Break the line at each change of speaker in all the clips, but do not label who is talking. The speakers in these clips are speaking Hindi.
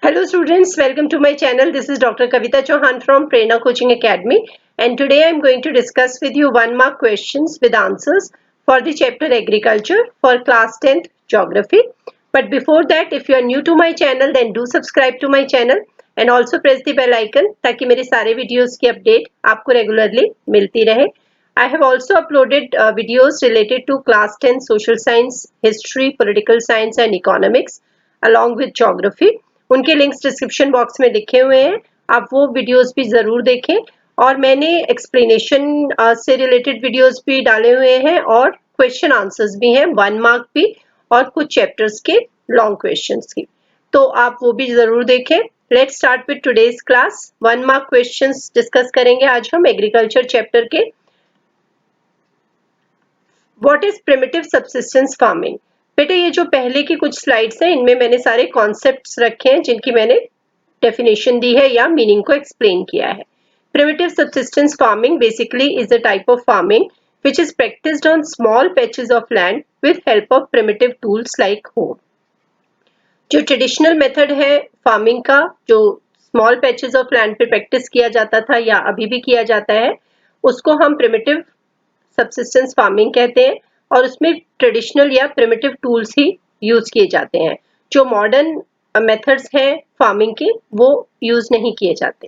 Hello students, welcome to my channel. This is Dr. Kavita Chauhan from Prerna Coaching Academy, and today I am going to discuss with you 1-mark questions with answers for the chapter Agriculture for class 10th Geography. But before that, if you are new to my channel, then do subscribe to my channel and also press the bell icon ताकि मेरे सारे videos की update आपको regularly मिलती रहे. I have also uploaded videos related to class 10 social science, history, political science and economics along with geography. उनके लिंक्स डिस्क्रिप्शन बॉक्स में लिखे हुए हैं, आप वो वीडियोस भी ज़रूर देखें. और मैंने एक्सप्लेनेशन से रिलेटेड वीडियोस भी डाले हुए हैं और क्वेश्चन आंसर्स भी हैं, 1 मार्क भी और कुछ चैप्टर्स के लॉन्ग क्वेश्चंस की, तो आप वो भी ज़रूर देखें. Let's start with today's class. 1 mark questions discuss करेंगे आज हम एग्रीकल्चर चैप्टर के. What is primitive subsistence farming? बेटे ये जो पहले की कुछ स्लाइड्स हैं इनमें मैंने सारे कॉन्सेप्ट्स रखे हैं जिनकी मैंने डेफिनेशन दी है या मीनिंग को एक्सप्लेन किया है. Primitive subsistence farming basically is a type of farming which is practiced on small patches of land with help of primitive tools like hoe. जो ट्रेडिशनल मेथड है फार्मिंग का, जो स्मॉल पैचेस ऑफ लैंड पे प्रैक्टिस किया जाता था या अभी भी किया जाता है, उसको हम प्रिमिटिव सब्सिस्टेंस फार्मिंग कहते हैं और उसमें ट्रेडिशनल या प्रिमिटिव टूल्स ही यूज किए जाते हैं. जो मॉडर्न मेथड्स हैं फार्मिंग के वो यूज नहीं किए जाते.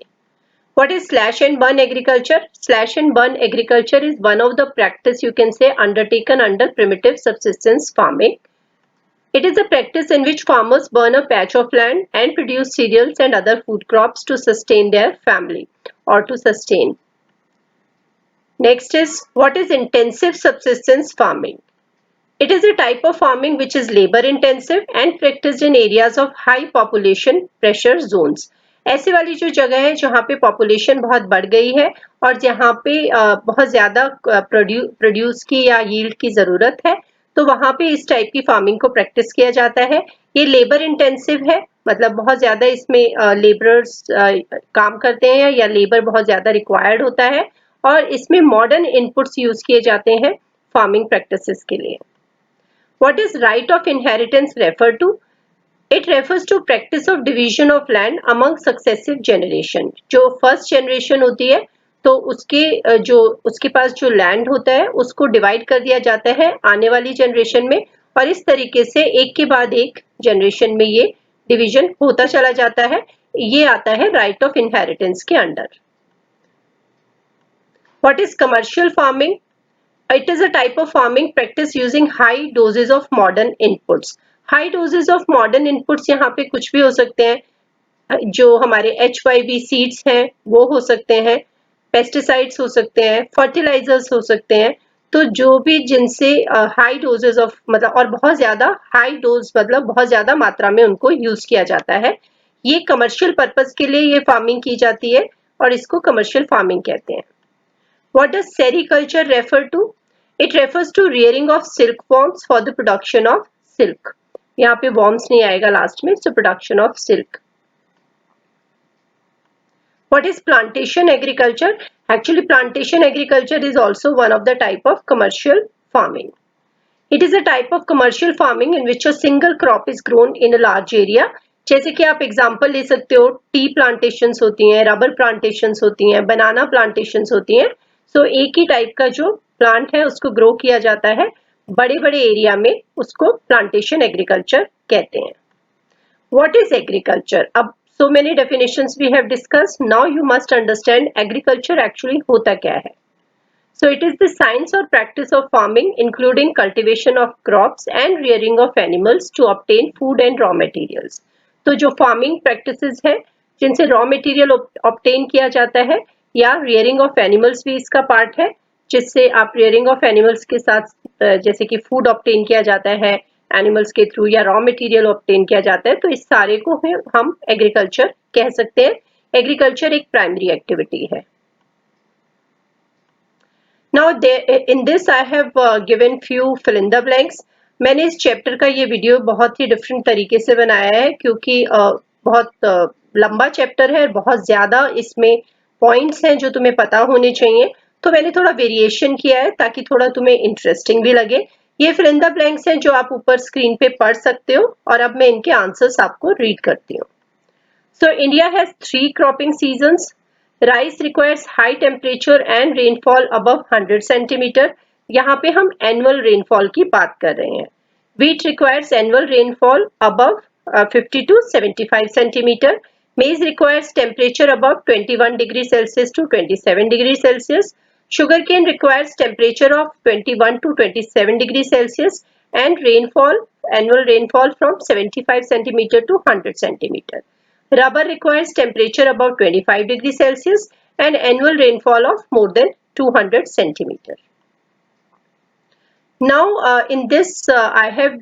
What is slash and burn agriculture? Slash and burn agriculture is one of the practice you can say undertaken under primitive subsistence farming. It is a practice in which farmers burn a patch of land and produce cereals and other food crops to sustain their family or to sustain. Next is, what is intensive subsistence farming? It is a type of farming which is labor intensive and practiced in areas of high population pressure zones. ऐसी वाली जो जगह है जहाँ पे पॉपुलेशन बहुत बढ़ गई है और जहाँ पे बहुत ज़्यादा प्रोड्यूस की या यील्ड की ज़रूरत है, तो वहाँ पे इस टाइप की फार्मिंग को प्रैक्टिस किया जाता है. ये लेबर इंटेंसिव है, मतलब बहुत ज़्यादा इसमें लेबरर्स काम करते हैं या लेबर बहुत ज़्यादा रिक्वायर्ड होता है और इसमें मॉडर्न इनपुट्स यूज़ किए जाते हैं फार्मिंग प्रैक्टिसेस के लिए. What is right of inheritance refer to? It refers to practice of division of land among successive generation. जो फर्स्ट जनरेशन होती है तो उसके पास जो लैंड होता है उसको डिवाइड कर दिया जाता है आने वाली जनरेशन में और इस तरीके से एक के बाद एक जनरेशन में ये डिवीजन होता चला जाता है. ये आता है राइट ऑफ इनहेरिटेंस के under. What is commercial farming? It is a type of farming practice using high doses of modern inputs. High doses of modern inputs यहाँ पे कुछ भी हो सकते हैं, जो हमारे HYV सीड्स हैं वो हो सकते हैं, पेस्टिसाइड्स हो सकते हैं, फर्टिलाइजर्स हो सकते हैं. तो जो भी जिनसे हाई डोजेस ऑफ मतलब और बहुत ज़्यादा हाई डोज मतलब बहुत ज़्यादा मात्रा में उनको यूज़ किया जाता है, ये कमर्शियल पर्पज़ के लिए ये फार्मिंग की जाती है और इसको कमर्शियल फार्मिंग कहते हैं. What does sericulture refer to? It refers to rearing of silkworms for the production of silk. यहाँ पे worms नहीं आएगा लास्ट में, so production of silk. What is plantation agriculture? Actually, plantation agriculture is also one of the type of commercial farming. It is a type of commercial farming in which a single crop is grown in a large area. जैसे कि आप एग्जाम्पल ले सकते हो, टी प्लांटेशंस होती हैं, रबर प्लांटेशंस होती हैं, बनाना प्लांटेशंस होती हैं. सो एक ही टाइप का जो प्लांट है उसको ग्रो किया जाता है बड़े बड़े एरिया में, उसको प्लांटेशन एग्रीकल्चर कहते हैं. What is agriculture? अब so many definitions we have discussed, now you must understand agriculture actually होता क्या है. So it is the science or practice of farming including cultivation of crops and rearing of animals to obtain food and raw materials. तो जो farming practices है जिनसे raw material obtain किया जाता है या rearing of animals भी इसका part है, जिससे आप rearing of animals के साथ जैसे कि food obtain किया जाता है animals के थ्रू या raw material obtain किया जाता है, तो इस सारे को हम agriculture कह सकते हैं. Agriculture एक primary activity है. Now in this I have given few fill in the blanks. मैंने इस चैप्टर का ये वीडियो बहुत ही डिफरेंट तरीके से बनाया है क्योंकि बहुत लंबा चैप्टर है, बहुत ज़्यादा इसमें पॉइंट्स हैं जो तुम्हें पता होने चाहिए, तो मैंने थोड़ा वेरिएशन किया है ताकि थोड़ा तुम्हें इंटरेस्टिंग भी लगे. ये फिल इन द ब्लैंक्स हैं जो आप ऊपर स्क्रीन पे पढ़ सकते हो और अब मैं इनके आंसर्स आपको रीड करती हूँ. So India has 3 cropping seasons. Rice requires high temperature and rainfall above 100 centimeter. यहाँ पे हम annual rainfall की बात कर रहे हैं. Wheat requires annual rainfall above 50 to 75 centimeter. Maize requires temperature above 21 degrees Celsius to 27 degrees Celsius. Sugarcane requires temperature of 21 to 27 degrees Celsius and annual rainfall from 75 centimeter to 100 centimeter. Rubber requires temperature above 25 degrees Celsius and annual rainfall of more than 200 centimeter. Now, in this, I have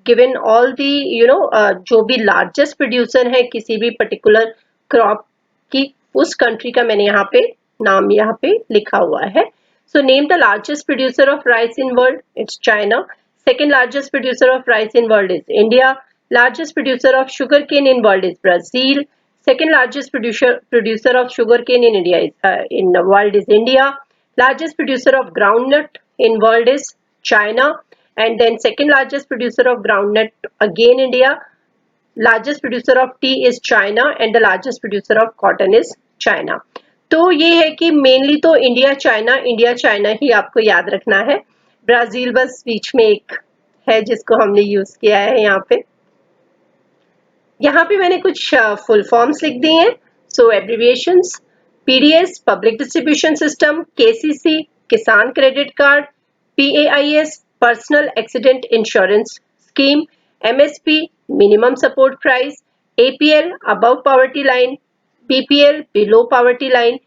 given all the जो भी largest producer है किसी भी particular crop की उस country का मैंने यहाँ पे नाम यहाँ पे लिखा हुआ है. So name the largest producer of rice in world. It's China. Second largest producer of rice in world is India. Largest producer of sugarcane in world is Brazil. Second largest producer of sugarcane in India is in the world is India. Largest producer of groundnut in world is China, and then second largest producer of groundnut again India. Largest producer of tea is China and the largest producer of cotton is China. तो ये है कि मेनली तो इंडिया चाइना ही आपको याद रखना है. ब्राजील बस बीच में एक है जिसको हमने यूज किया है यहाँ पे मैंने कुछ फुल फॉर्म्स लिख दिए हैं. So abbreviations: PDS public distribution system, KCC Kisan credit card, PAIS personal accident insurance scheme, MSP minimum support price, APL above poverty line, BPL below poverty line,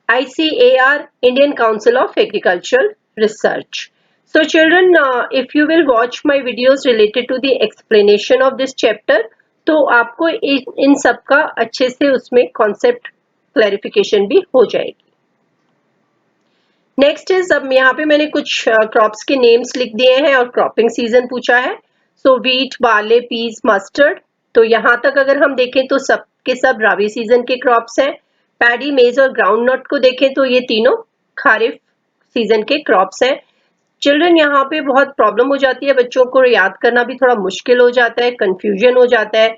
ICAR Indian Council of Agricultural Research. So children, if you will watch my videos related to the explanation of this chapter, तो आपको इन सब का अच्छे से उसमें कॉन्सेप्ट क्लैरिफिकेशन भी हो जाएगी. नेक्स्ट इज, अब यहाँ पे मैंने कुछ क्रॉप्स के नेम्स लिख दिए हैं और क्रॉपिंग सीजन पूछा है. सो व्हीट, बार्ले, पीस, मस्टर्ड. तो यहाँ तक अगर हम देखें तो सब के सब रबी सीजन के क्रॉप्स हैं. पैडी, मेज और ग्राउंडनट को देखें तो ये तीनों खारिफ सीजन के क्रॉप्स हैं. चिल्ड्रन, यहाँ पे बहुत प्रॉब्लम हो जाती है, बच्चों को याद करना भी थोड़ा मुश्किल हो जाता है, कंफ्यूजन हो जाता है.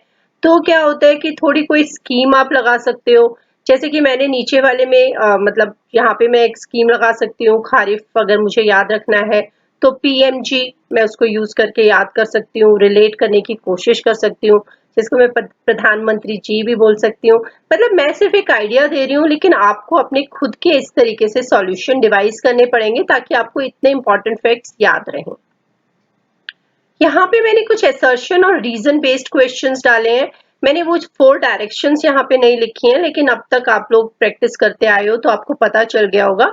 तो क्या होता है कि थोड़ी कोई स्कीम आप लगा सकते हो, जैसे कि मैंने नीचे वाले में मतलब यहाँ पे मैं एक स्कीम लगा सकती हूँ. खारिफ अगर मुझे याद रखना है तो PMG मैं उसको यूज करके याद कर सकती हूँ, रिलेट करने की कोशिश कर सकती हूँ, जिसको मैं प्रधानमंत्री जी भी बोल सकती हूँ. मतलब मैं सिर्फ एक आइडिया दे रही हूँ, लेकिन आपको अपने खुद के इस तरीके से सॉल्यूशन डिवाइस करने पड़ेंगे ताकि आपको इतने इंपॉर्टेंट फैक्ट्स याद रहें. यहाँ पे मैंने कुछ असर्शन और रीजन बेस्ड क्वेश्चंस डाले हैं. मैंने वो 4 डायरेक्शंस यहाँ पे नहीं लिखी हैं, लेकिन अब तक आप लोग प्रैक्टिस करते आए हो तो आपको पता चल गया होगा.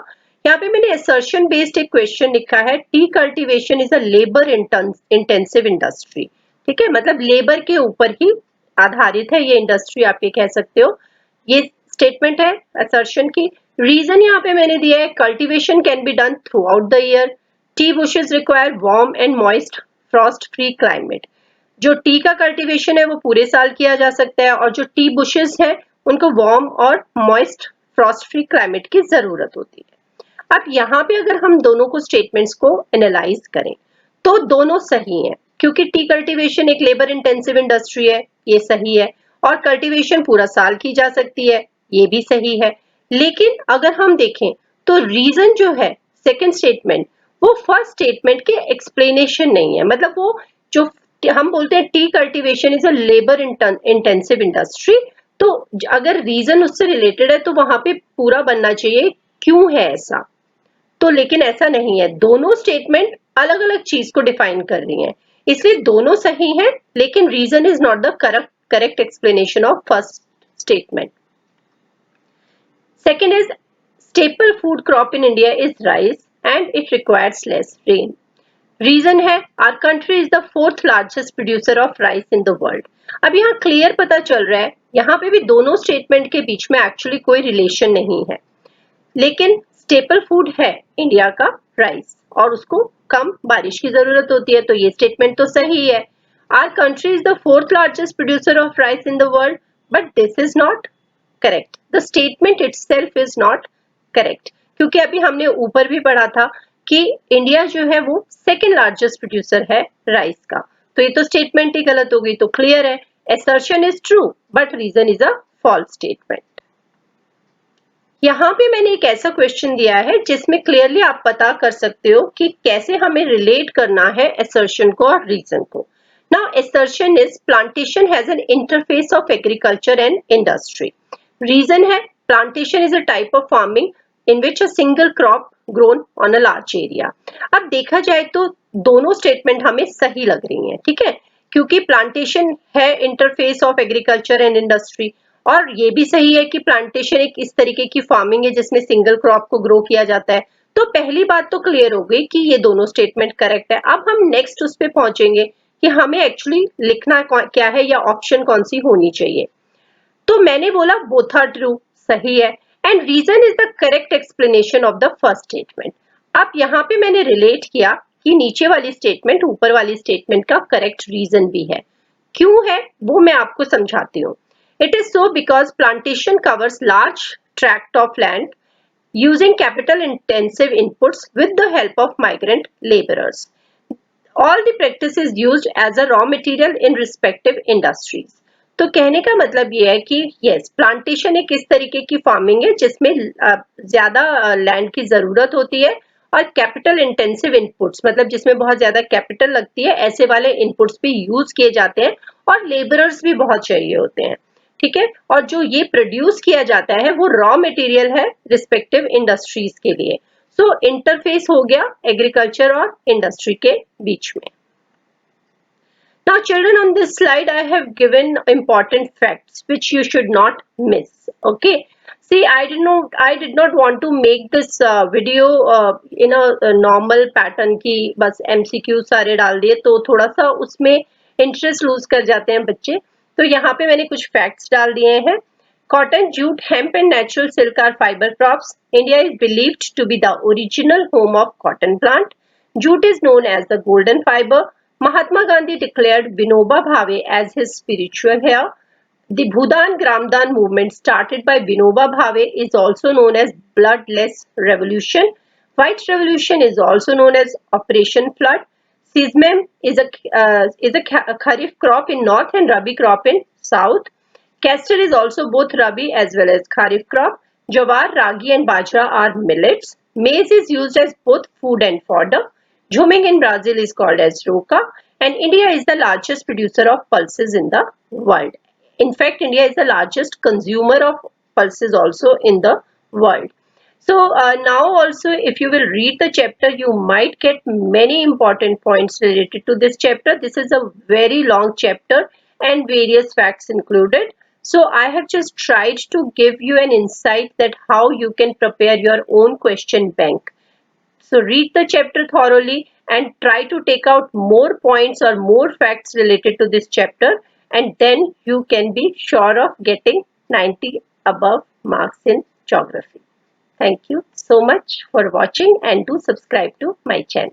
यहाँ पे मैंने असर्शन बेस्ड एक क्वेश्चन लिखा है, T cultivation is a labour intensive industry. ठीक है, मतलब लेबर के ऊपर ही आधारित है ये इंडस्ट्री, आप ये कह सकते हो. ये स्टेटमेंट है असर्शन की. रीजन यहाँ पे मैंने दिया है, cultivation can be done through out the year. T bushes require warm and moist Frost free climate. जो टी का कल्टीवेशन है वो पूरे साल किया जा सकता है, और जो टी बुशेस है उनको वार्म और मॉइस्ट फ्रॉस्ट फ्री क्लाइमेट की जरूरत होती है. अब यहाँ पे अगर हम दोनों को स्टेटमेंट्स को एनालाइज करें तो दोनों सही हैं, क्योंकि टी कल्टीवेशन एक लेबर इंटेंसिव इंडस्ट्री है, ये सही है, और कल्टीवेशन पूरा साल की जा सकती है, ये भी सही है. लेकिन अगर हम देखें तो रीजन जो है सेकेंड स्टेटमेंट, वो फर्स्ट स्टेटमेंट के एक्सप्लेनेशन नहीं है. मतलब वो जो हम बोलते हैं T cultivation is a labour intensive industry, तो अगर रीजन उससे रिलेटेड है तो वहां पे पूरा बनना चाहिए क्यों है ऐसा. तो लेकिन ऐसा नहीं है, दोनों स्टेटमेंट अलग अलग चीज को डिफाइन कर रही हैं, इसलिए दोनों सही हैं, लेकिन reason is not the correct explanation of first statement. Second is, staple food crop in India is rice and it requires less rain. Reason है, our country is the 4th largest producer of rice in the world. अब यहाँ क्लियर पता चल रहा है, यहाँ पे भी दोनों स्टेटमेंट के बीच में एक्चुअली कोई रिलेशन नहीं है, लेकिन स्टेपल फूड है इंडिया का राइस, और उसको कम बारिश की जरूरत होती है, तो ये स्टेटमेंट तो सही है. Our country is the 4th largest producer of rice in the world, but this is not correct. The statement itself is not correct, क्योंकि अभी हमने ऊपर भी पढ़ा था कि इंडिया जो है वो सेकेंड लार्जेस्ट प्रोड्यूसर है राइस का, तो ये तो स्टेटमेंट ही गलत हो गई. तो क्लियर है, assertion is true but reason is a false statement. यहाँ पे मैंने एक ऐसा क्वेश्चन दिया है जिसमें क्लियरली आप पता कर सकते हो कि कैसे हमें रिलेट करना है assertion को और reason को. Now assertion is plantation has an interface of agriculture and industry. Reason है plantation is a type of farming in which a single crop grown on a large area. अब देखा जाए तो दोनों स्टेटमेंट हमें सही लग रही हैं, ठीक है, क्योंकि प्लांटेशन है interface of agriculture and industry, और ये भी सही है कि प्लांटेशन एक इस तरीके की फार्मिंग है जिसमें सिंगल क्रॉप को ग्रो किया जाता है. तो पहली बात तो क्लियर हो गई कि ये दोनों स्टेटमेंट करेक्ट है. अब हम नेक्स्ट उस पे पहुंचेंगे कि हमें एक्चुअली लिखना क्या है या ऑप्शन कौन सी होनी चाहिए. तो मैंने बोला बोथ आर ट्रू, सही है, and reason is the correct explanation of the first statement. अब यहाँ पे मैंने रिलेट किया कि नीचे वाली स्टेटमेंट ऊपर वाली स्टेटमेंट का करेक्ट रीजन भी है. क्यों है वो मैं आपको समझाती हूँ. It is so because plantation covers large tract of land using capital intensive inputs with the help of migrant laborers. All the practice is used as a raw material in respective industries. तो कहने का मतलब ये है कि yes, plantation एक इस तरीके की फार्मिंग है जिसमें ज्यादा लैंड की जरूरत होती है और कैपिटल इंटेंसिव इनपुट्स मतलब जिसमें बहुत ज्यादा कैपिटल लगती है, ऐसे वाले इनपुट्स भी यूज किए जाते हैं और लेबरर्स भी बहुत चाहिए होते हैं, ठीक है. और जो ये प्रोड्यूस किया जाता है वो रॉ मटेरियल है रिस्पेक्टिव इंडस्ट्रीज के लिए. सो इंटरफेस हो गया एग्रीकल्चर और इंडस्ट्री के बीच में. Now children, on this slide I have given important facts which you should not miss. Okay, see, I did not want to make this video in a normal pattern की बस MCQ सारे डाल दिए तो थोड़ा सा उसमें इंटरेस्ट लूज कर जाते हैं बच्चे. तो यहाँ पे मैंने कुछ फैक्ट्स डाल दिए हैं. Cotton, jute, hemp and natural silk are fiber crops. India is believed to be the original home of cotton plant. Jute is known as the golden fiber. Mahatma Gandhi declared Vinoba Bhave as his spiritual heir. The Bhudan Gramdan movement started by Vinoba Bhave is also known as Bloodless Revolution. White Revolution is also known as Operation Flood. Sesame is a kharif crop in north and rabi crop in south. Castor is also both rabi as well as kharif crop. Jawar, ragi and bajra are millets. Maize is used as both food and fodder. Jhuming in Brazil is called as roca, and India is the largest producer of pulses in the world. In fact, India is the largest consumer of pulses also in the world. So now also if you will read the chapter, you might get many important points related to this chapter. This is a very long chapter and various facts included. So I have just tried to give you an insight that how you can prepare your own question bank. So read the chapter thoroughly and try to take out more points or more facts related to this chapter, and then you can be sure of getting 90 above marks in geography. Thank you so much for watching and do subscribe to my channel.